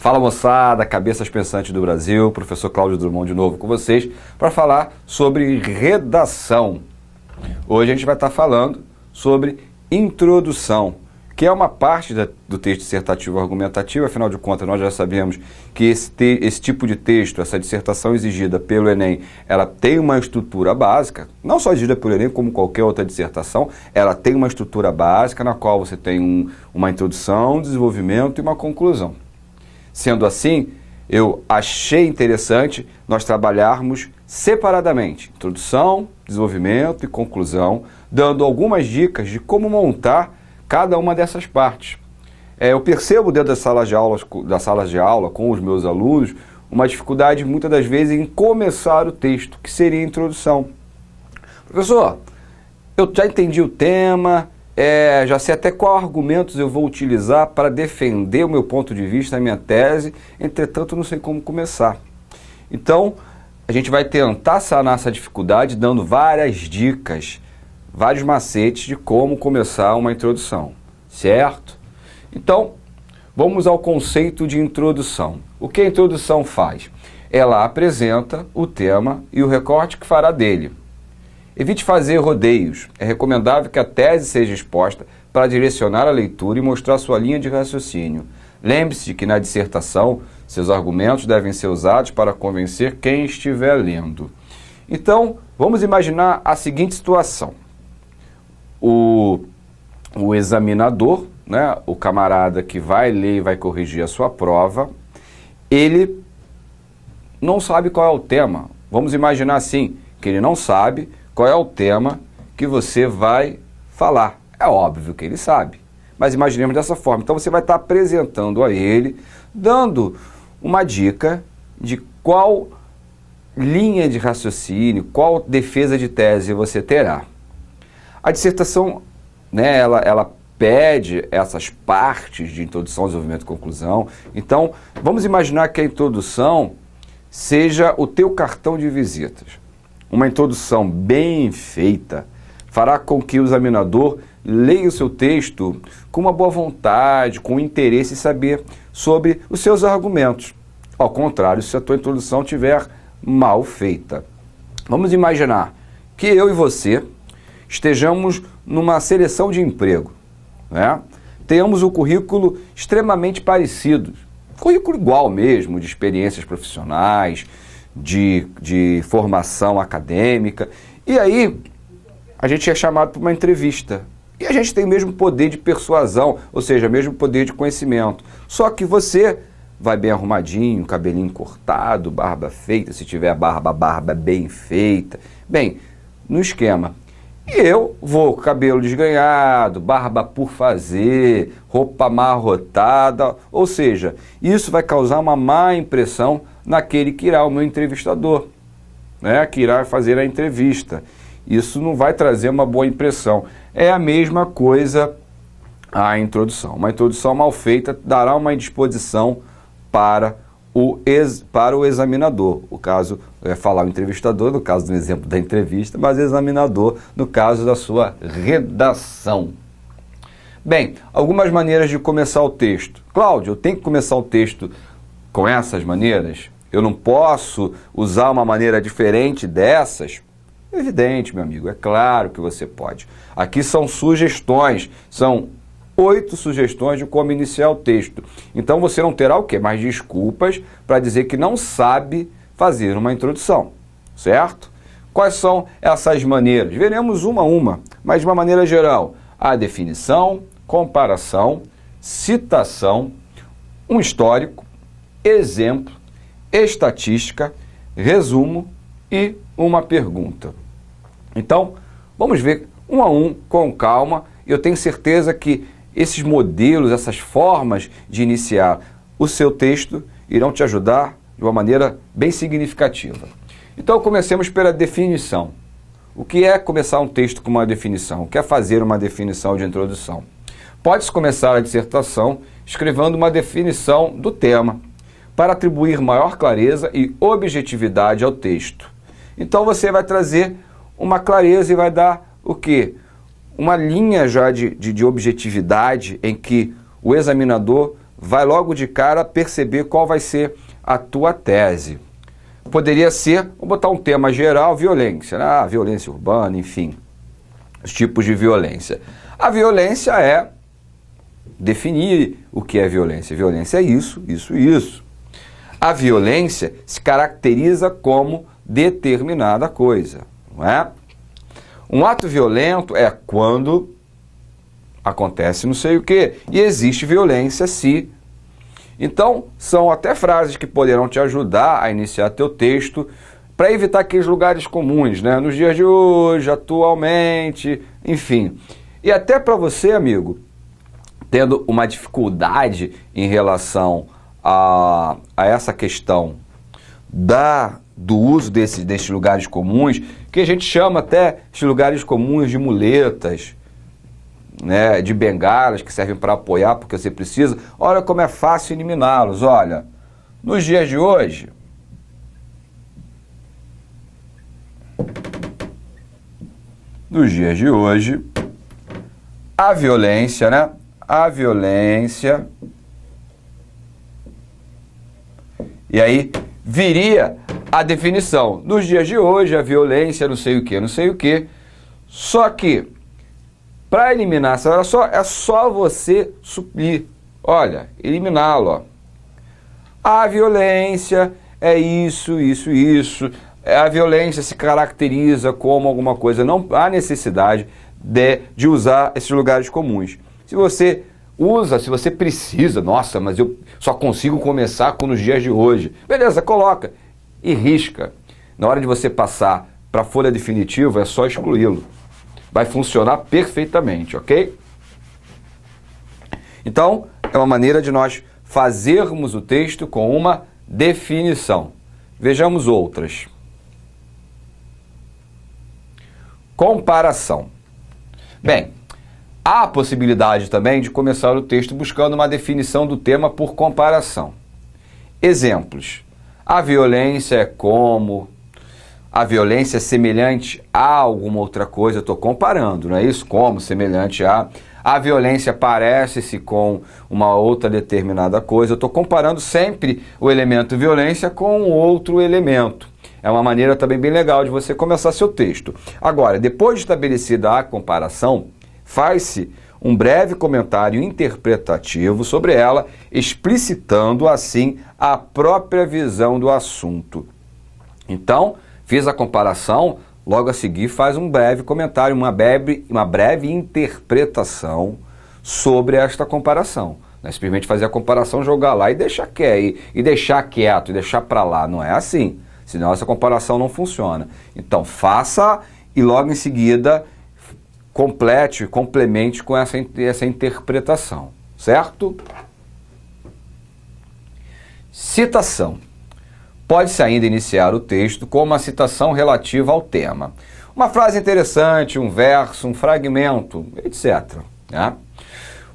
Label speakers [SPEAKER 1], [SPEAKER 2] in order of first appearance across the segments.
[SPEAKER 1] Fala moçada, cabeças pensantes do Brasil, professor Cláudio Drummond de novo com vocês para falar sobre redação. Hoje a gente vai estar falando sobre introdução, que é uma parte do texto dissertativo argumentativo. Afinal de contas, nós já sabemos que esse tipo de texto, essa dissertação exigida pelo Enem, ela tem uma estrutura básica, não só exigida pelo Enem, como qualquer outra dissertação, ela tem uma estrutura básica na qual você tem uma introdução, um desenvolvimento e uma conclusão. Sendo assim, eu achei interessante nós trabalharmos separadamente, introdução, desenvolvimento e conclusão, dando algumas dicas de como montar cada uma dessas partes. Eu percebo dentro das salas de aula com os meus alunos uma dificuldade muitas das vezes em começar o texto, que seria a introdução. Professor, eu já entendi o tema, já sei até quais argumentos eu vou utilizar para defender o meu ponto de vista, a minha tese, entretanto não sei como começar. Então, a gente vai tentar sanar essa dificuldade dando várias dicas, vários macetes de como começar uma introdução, certo? Então, vamos ao conceito de introdução. O que a introdução faz? Ela apresenta o tema e o recorte que fará dele. Evite fazer rodeios. É recomendável que a tese seja exposta para direcionar a leitura e mostrar sua linha de raciocínio. Lembre-se de que na dissertação, seus argumentos devem ser usados para convencer quem estiver lendo. Então, vamos imaginar a seguinte situação. O examinador, né, o camarada que vai ler e vai corrigir a sua prova, ele não sabe qual é o tema. Vamos imaginar assim, que ele não sabe qual é o tema que você vai falar. É óbvio que ele sabe, mas imaginemos dessa forma. Então você vai estar apresentando a ele, dando uma dica de qual linha de raciocínio, qual defesa de tese você terá. A dissertação, né, ela pede essas partes de introdução, desenvolvimento e conclusão. Então, vamos imaginar que a introdução seja o teu cartão de visitas. Uma introdução bem feita fará com que o examinador leia o seu texto com uma boa vontade, com interesse em saber sobre os seus argumentos. Ao contrário, se a tua introdução estiver mal feita. Vamos imaginar que eu e você estejamos numa seleção de emprego, né? Tenhamos um currículo extremamente parecido, currículo igual mesmo, de experiências profissionais, de formação acadêmica, e aí a gente é chamado para uma entrevista, e a gente tem o mesmo poder de persuasão, ou seja, o mesmo poder de conhecimento, só que você vai bem arrumadinho, cabelinho cortado, barba feita, se tiver barba bem feita, bem, no esquema. E eu vou com cabelo desgrenhado, barba por fazer, roupa amarrotada, ou seja, isso vai causar uma má impressão naquele que irá, o meu entrevistador, né, que irá fazer a entrevista. Isso não vai trazer uma boa impressão. É a mesma coisa a introdução. Uma introdução mal feita dará uma indisposição para o examinador. O caso, eu ia falar o entrevistador, no caso do exemplo da entrevista, mas examinador, no caso da sua redação. Bem, algumas maneiras de começar o texto. Cláudio, eu tenho que começar o texto com essas maneiras? Eu não posso usar uma maneira diferente dessas? Evidente, meu amigo, é claro que você pode. Aqui são sugestões, são 8 sugestões de como iniciar o texto. Então você não terá o quê? Mais desculpas para dizer que não sabe fazer uma introdução, certo? Quais são essas maneiras? Veremos uma a uma, mas de uma maneira geral. A definição, comparação, citação, um histórico, exemplo, estatística, resumo e uma pergunta. Então, vamos ver um a um, com calma. Eu tenho certeza que esses modelos, essas formas de iniciar o seu texto irão te ajudar de uma maneira bem significativa. Então, comecemos pela definição. O que é começar um texto com uma definição? O que é fazer uma definição de introdução? Pode-se começar a dissertação escrevendo uma definição do tema, para atribuir maior clareza e objetividade ao texto. Então, você vai trazer uma clareza e vai dar o quê? Uma linha já de objetividade em que o examinador vai logo de cara perceber qual vai ser a tua tese. Poderia ser, vou botar um tema geral, violência, né? Violência urbana, enfim, os tipos de violência. A violência é definir o que é violência. Violência é isso, isso e isso. A violência se caracteriza como determinada coisa, não é? Um ato violento é quando acontece não sei o quê, e existe violência se. Então, são até frases que poderão te ajudar a iniciar teu texto para evitar aqueles lugares comuns, né? Nos dias de hoje, atualmente, enfim. E até para você, amigo, tendo uma dificuldade em relação a essa questão do uso desses lugares comuns, que a gente chama até esses lugares comuns de muletas, né, de bengalas que servem para apoiar porque você precisa. Olha como é fácil eliminá-los. Olha, nos dias de hoje, a violência, né? A violência. E aí viria a definição. Nos dias de hoje, a violência, não sei o que, não sei o que. Só que, para eliminar, olha só, é só você suplir. Olha, eliminá-lo. Ó. A violência é isso, isso, isso. A violência se caracteriza como alguma coisa. Não há necessidade de usar esses lugares comuns. Se você usa, se você precisa, nossa, mas eu só consigo começar com nos dias de hoje. Beleza, coloca e risca. Na hora de você passar para a folha definitiva, é só excluí-lo. Vai funcionar perfeitamente, ok? Então, é uma maneira de nós fazermos o texto com uma definição. Vejamos outras. Comparação. Bem, há a possibilidade também de começar o texto buscando uma definição do tema por comparação. Exemplos. A violência é como... A violência é semelhante a alguma outra coisa, eu estou comparando, não é isso? Como, semelhante a... A violência parece-se com uma outra determinada coisa, eu estou comparando sempre o elemento violência com outro elemento. É uma maneira também bem legal de você começar seu texto. Agora, depois de estabelecida a comparação, faz-se um breve comentário interpretativo sobre ela, explicitando assim a própria visão do assunto. Então, fiz a comparação, logo a seguir faz um breve comentário, uma breve interpretação sobre esta comparação. Não é simplesmente fazer a comparação, jogar lá e deixar quieto, e deixar quieto, e deixar para lá. Não é assim, senão essa comparação não funciona. Então faça e logo em seguida complete, complemente com essa interpretação, certo? Citação. Pode-se ainda iniciar o texto com uma citação relativa ao tema. Uma frase interessante, um verso, um fragmento, etc. Né?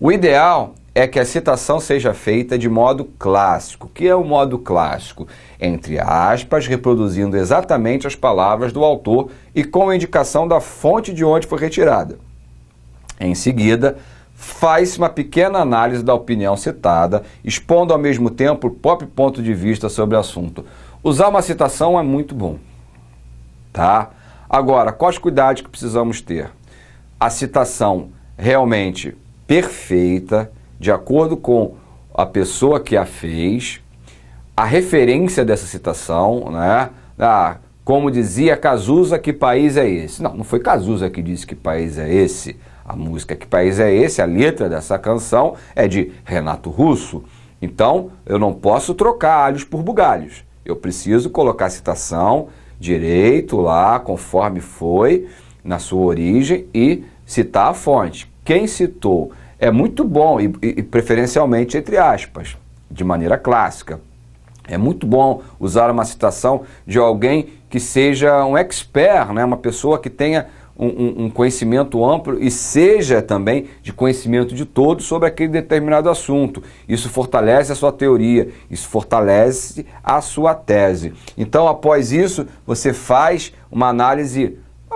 [SPEAKER 1] O ideal é que a citação seja feita de modo clássico. O que é o modo clássico? Entre aspas, reproduzindo exatamente as palavras do autor e com a indicação da fonte de onde foi retirada. Em seguida, faz uma pequena análise da opinião citada, expondo ao mesmo tempo o próprio ponto de vista sobre o assunto. Usar uma citação é muito bom, tá? Agora, quais cuidados que precisamos ter? A citação realmente perfeita, de acordo com a pessoa que a fez, a referência dessa citação, né? Como dizia Cazuza, que país é esse? Não foi Cazuza que disse que país é esse. A música Que País é Esse, a letra dessa canção é de Renato Russo. Então, eu não posso trocar alhos por bugalhos. Eu preciso colocar a citação direito lá, conforme foi, na sua origem, e citar a fonte. Quem citou é muito bom, e preferencialmente entre aspas, de maneira clássica. É muito bom usar uma citação de alguém que seja um expert, né? Uma pessoa que tenha um conhecimento amplo e seja também de conhecimento de todos sobre aquele determinado assunto. Isso fortalece a sua teoria, isso fortalece a sua tese. Então, após isso, você faz uma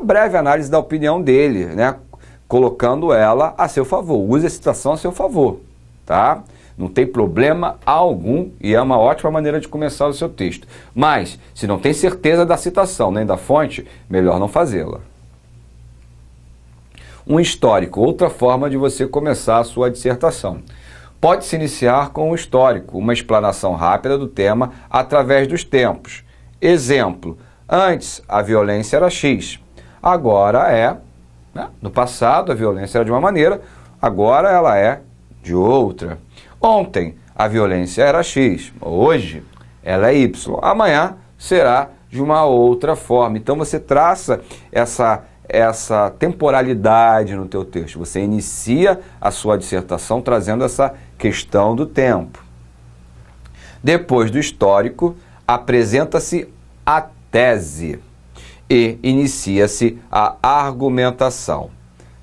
[SPEAKER 1] breve análise da opinião dele, né? Colocando ela a seu favor. Use a citação a seu favor, tá? Não tem problema algum e é uma ótima maneira de começar o seu texto. Mas, se não tem certeza da citação nem da fonte, melhor não fazê-la. Um histórico, outra forma de você começar a sua dissertação. Pode-se iniciar com um histórico, uma explanação rápida do tema através dos tempos. Exemplo, antes a violência era X, agora é, né? No passado a violência era de uma maneira, agora ela é de outra. Ontem a violência era X, hoje ela é Y, amanhã será de uma outra forma. Então você traça essa temporalidade no teu texto. Você inicia a sua dissertação trazendo essa questão do tempo. Depois do histórico, apresenta-se a tese e inicia-se a argumentação.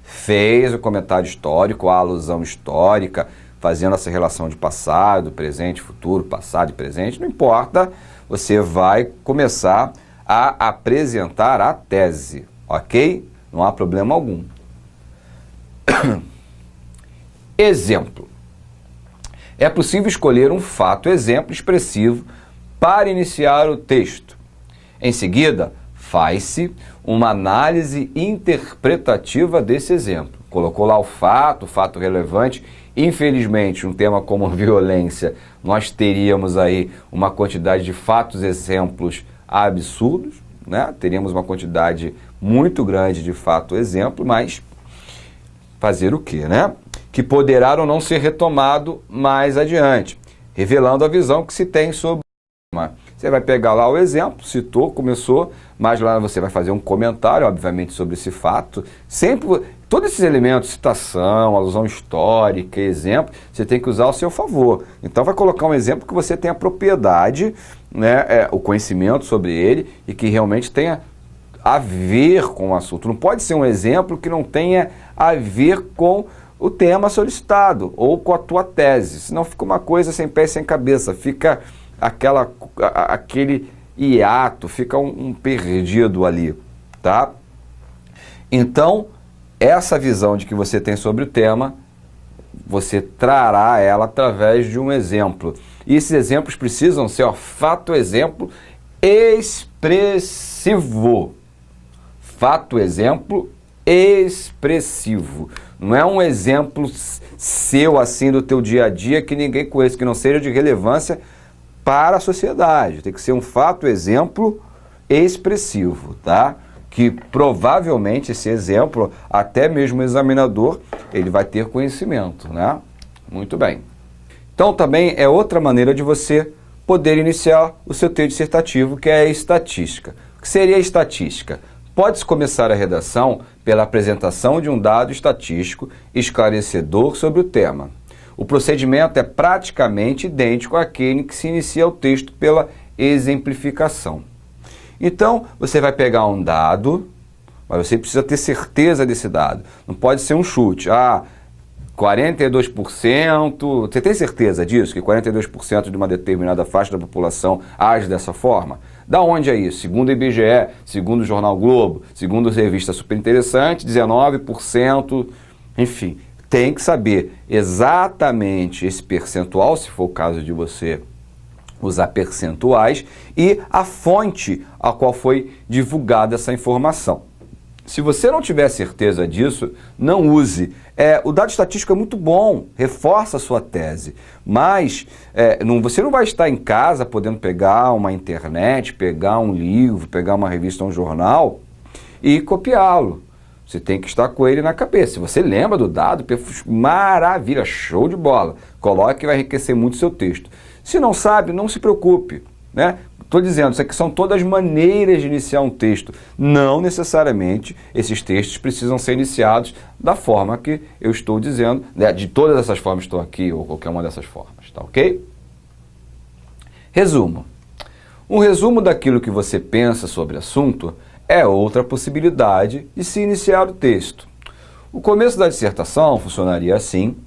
[SPEAKER 1] Fez o comentário histórico, a alusão histórica, fazendo essa relação de passado, presente, futuro, passado e presente, não importa, você vai começar a apresentar a tese. Ok? Não há problema algum. Exemplo. É possível escolher um fato exemplo expressivo para iniciar o texto. Em seguida, faz-se uma análise interpretativa desse exemplo. Colocou lá o fato relevante. Infelizmente, um tema como violência, nós teríamos aí uma quantidade de fatos exemplos absurdos, né? Teríamos uma quantidade muito grande de fato exemplo, mas fazer o quê, né? Que poderá ou não ser retomado mais adiante, revelando a visão que se tem sobre o tema. Você vai pegar lá o exemplo, citou, começou, mas lá você vai fazer um comentário, obviamente, sobre esse fato. Sempre, todos esses elementos, citação, alusão histórica, exemplo, você tem que usar ao seu favor. Então vai colocar um exemplo que você tenha propriedade, né, o conhecimento sobre ele e que realmente tenha a ver com o assunto. Não pode ser um exemplo que não tenha a ver com o tema solicitado ou com a tua tese, senão fica uma coisa sem pé e sem cabeça, fica aquele hiato, fica um perdido ali, tá? Então, essa visão de que você tem sobre o tema, você trará ela através de um exemplo. E esses exemplos precisam ser, fato exemplo expressivo. Fato exemplo expressivo. Não é um exemplo seu assim do teu dia a dia que ninguém conhece, que não seja de relevância para a sociedade. Tem que ser um fato exemplo expressivo, tá? Que provavelmente esse exemplo, até mesmo o examinador, ele vai ter conhecimento, né? Muito bem. Então também é outra maneira de você poder iniciar o seu texto dissertativo, que é a estatística. O que seria a estatística? Pode-se começar a redação pela apresentação de um dado estatístico esclarecedor sobre o tema. O procedimento é praticamente idêntico àquele que se inicia o texto pela exemplificação. Então, você vai pegar um dado, mas você precisa ter certeza desse dado. Não pode ser um chute. 42%, você tem certeza disso? Que 42% de uma determinada faixa da população age dessa forma? Da onde é isso? Segundo o IBGE, segundo o Jornal Globo, segundo a revista Super Interessante, 19%, enfim. Tem que saber exatamente esse percentual, se for o caso de você usar percentuais, e a fonte a qual foi divulgada essa informação. Se você não tiver certeza disso, não use. O dado estatístico é muito bom, reforça a sua tese, mas você não vai estar em casa podendo pegar uma internet, pegar um livro, pegar uma revista, um jornal e copiá-lo. Você tem que estar com ele na cabeça. Se você lembra do dado, maravilha, show de bola. Coloque que vai enriquecer muito o seu texto. Se não sabe, não se preocupe, né? Estou dizendo, isso aqui são todas maneiras de iniciar um texto. Não necessariamente esses textos precisam ser iniciados da forma que eu estou dizendo, né? De todas essas formas estou aqui, ou qualquer uma dessas formas, tá ok? Resumo. Um resumo daquilo que você pensa sobre o assunto é outra possibilidade de se iniciar o texto. O começo da dissertação funcionaria assim,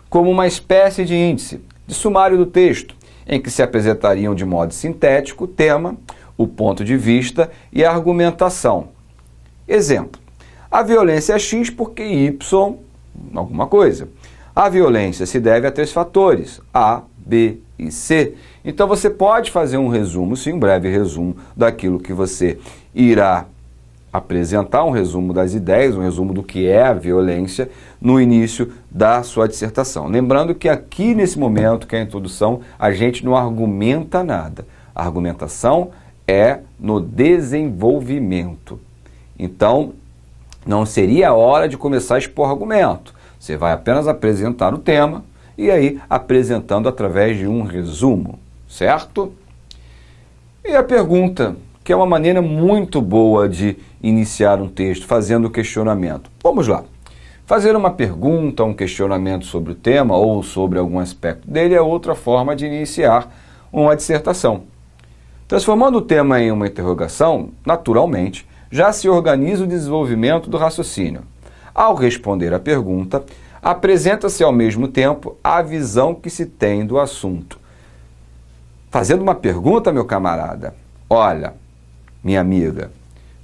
[SPEAKER 1] como uma espécie de índice, de sumário do texto, em que se apresentariam de modo sintético o tema, o ponto de vista e a argumentação. Exemplo, a violência é X porque Y alguma coisa. A violência se deve a 3 fatores, A, B e C. Então você pode fazer um resumo, sim, um breve resumo daquilo que você irá apresentar, um resumo das ideias, um resumo do que é a violência no início da sua dissertação. Lembrando que aqui nesse momento, que é a introdução, a gente não argumenta nada. A argumentação é no desenvolvimento. Então, não seria a hora de começar a expor argumento. Você vai apenas apresentar o tema e aí apresentando através de um resumo, certo? E a pergunta, que é uma maneira muito boa de iniciar um texto, fazendo o questionamento. Vamos lá. Fazer uma pergunta, um questionamento sobre o tema ou sobre algum aspecto dele é outra forma de iniciar uma dissertação. Transformando o tema em uma interrogação, naturalmente, já se organiza o desenvolvimento do raciocínio. Ao responder à pergunta, apresenta-se ao mesmo tempo a visão que se tem do assunto. Fazendo uma pergunta, meu camarada, olha, minha amiga,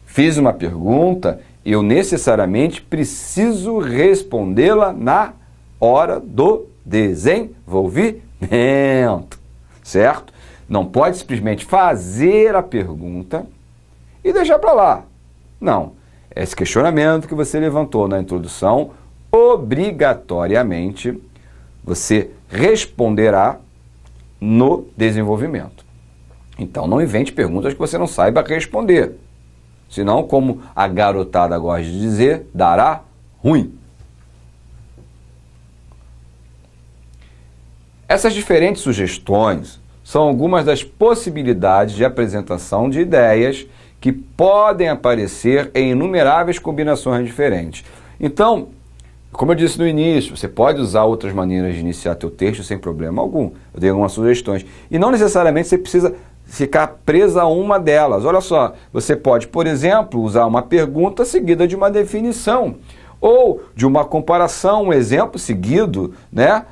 [SPEAKER 1] fiz uma pergunta, eu necessariamente preciso respondê-la na hora do desenvolvimento, certo? Não pode simplesmente fazer a pergunta e deixar para lá. Não, esse questionamento que você levantou na introdução, obrigatoriamente, você responderá no desenvolvimento. Então, não invente perguntas que você não saiba responder. Senão, como a garotada gosta de dizer, dará ruim. Essas diferentes sugestões são algumas das possibilidades de apresentação de ideias que podem aparecer em inumeráveis combinações diferentes. Então, como eu disse no início, você pode usar outras maneiras de iniciar teu texto sem problema algum. Eu dei algumas sugestões. E não necessariamente você precisa ficar presa a uma delas. Olha só, você pode, por exemplo, usar uma pergunta seguida de uma definição. Ou de uma comparação, um exemplo seguido, né?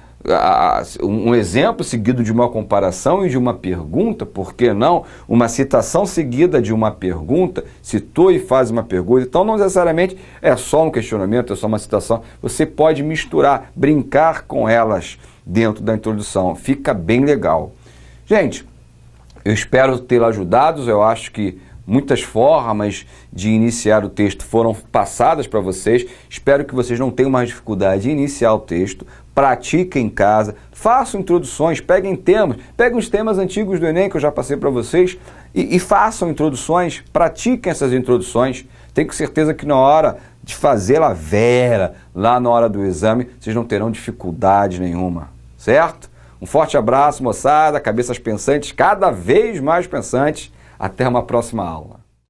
[SPEAKER 1] Um exemplo seguido de uma comparação e de uma pergunta, por que não? Uma citação seguida de uma pergunta, citou e faz uma pergunta. Então, não necessariamente é só um questionamento, é só uma citação. Você pode misturar, brincar com elas dentro da introdução. Fica bem legal. Gente, eu espero tê-lo ajudado. Eu acho que muitas formas de iniciar o texto foram passadas para vocês. Espero que vocês não tenham mais dificuldade em iniciar o texto. Pratiquem em casa, façam introduções, peguem os temas antigos do Enem que eu já passei para vocês e façam introduções, pratiquem essas introduções. Tenho certeza que na hora de fazer a vera, lá na hora do exame, vocês não terão dificuldade nenhuma, certo? Um forte abraço, moçada, cabeças pensantes, cada vez mais pensantes. Até uma próxima aula.